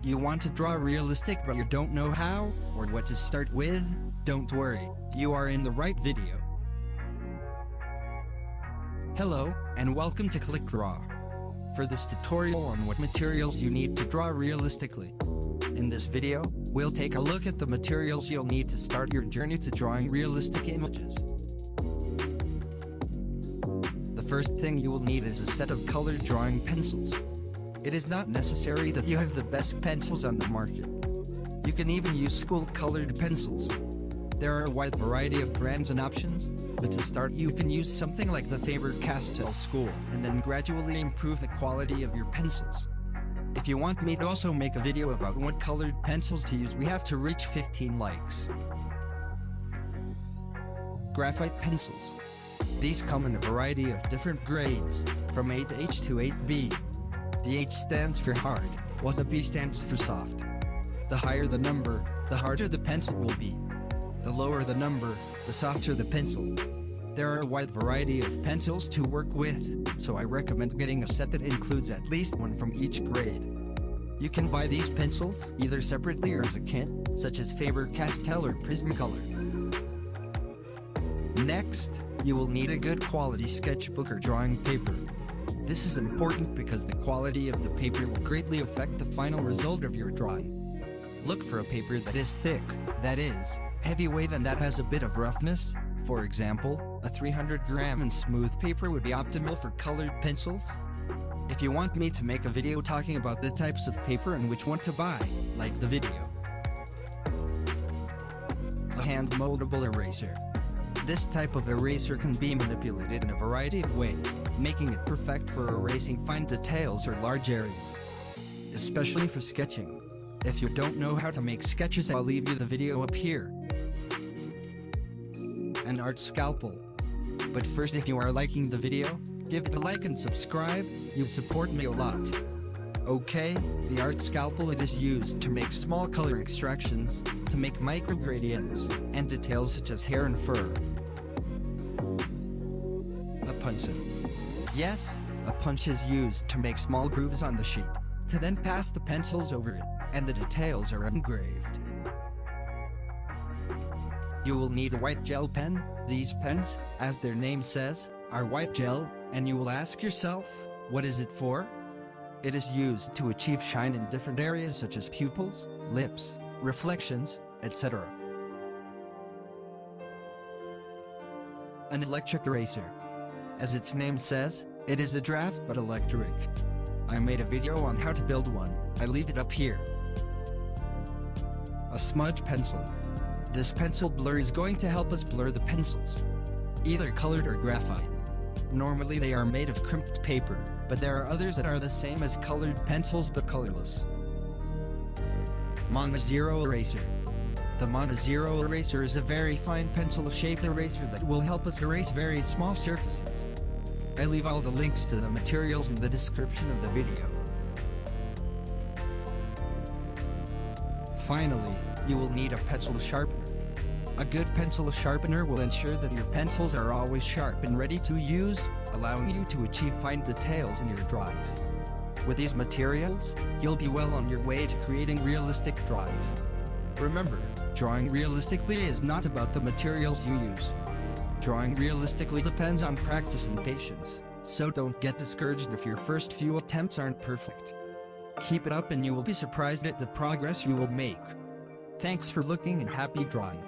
You want to draw realistic but you don't know how, or what to start with? Don't worry, you are in the right video. Hello, and welcome to Click&Draw. For this tutorial on what materials you need to draw realistically. In this video, we'll take a look at the materials you'll need to start your journey to drawing realistic images. The first thing you will need is a set of colored drawing pencils. It is not necessary that you have the best pencils on the market. You can even use school-colored pencils. There are a wide variety of brands and options, but to start you can use something like the Faber-Castell School and then gradually improve the quality of your pencils. If you want me to also make a video about what colored pencils to use, we have to reach 15 likes. Graphite pencils. These come in a variety of different grades, from 8H to 8B. The H stands for hard, while the B stands for soft. The higher the number, the harder the pencil will be. The lower the number, the softer the pencil. There are a wide variety of pencils to work with, so I recommend getting a set that includes at least one from each grade. You can buy these pencils either separately or as a kit, such as Faber-Castell or Prismacolor. Next, you will need a good quality sketchbook or drawing paper. This is important because the quality of the paper will greatly affect the final result of your drawing. Look for a paper that is thick, that is, heavyweight and that has a bit of roughness. For example, a 300-gram and smooth paper would be optimal for colored pencils. If you want me to make a video talking about the types of paper and which one to buy, like the video. A hand-moldable eraser. This type of eraser can be manipulated in a variety of ways, making it perfect for erasing fine details or large areas. Especially for sketching. If you don't know how to make sketches, I'll leave you the video up here. An art scalpel. But first, if you are liking the video, give it a like and subscribe, you support me a lot. Okay, the art scalpel, it is used to make small color extractions, to make micro gradients, and details such as hair and fur. A pencil. Yes, a punch is used to make small grooves on the sheet, to then pass the pencils over it, and the details are engraved. You will need a white gel pen. These pens, as their name says, are white gel, and you will ask yourself, what is it for? It is used to achieve shine in different areas such as pupils, lips, reflections, etc. An electric eraser. As its name says, it is a draft but electric. I made a video on how to build one, I leave it up here. A smudge pencil. This pencil blur is going to help us blur the pencils. Either colored or graphite. Normally they are made of crimped paper, but there are others that are the same as colored pencils but colorless. Mono-Zero eraser. The Mono-Zero eraser is a very fine pencil-shaped eraser that will help us erase very small surfaces. I leave all the links to the materials in the description of the video. Finally, you will need a pencil sharpener. A good pencil sharpener will ensure that your pencils are always sharp and ready to use, allowing you to achieve fine details in your drawings. With these materials, you'll be well on your way to creating realistic drawings. Remember, drawing realistically is not about the materials you use. Drawing realistically depends on practice and patience, so don't get discouraged if your first few attempts aren't perfect. Keep it up and you will be surprised at the progress you will make. Thanks for looking and happy drawing.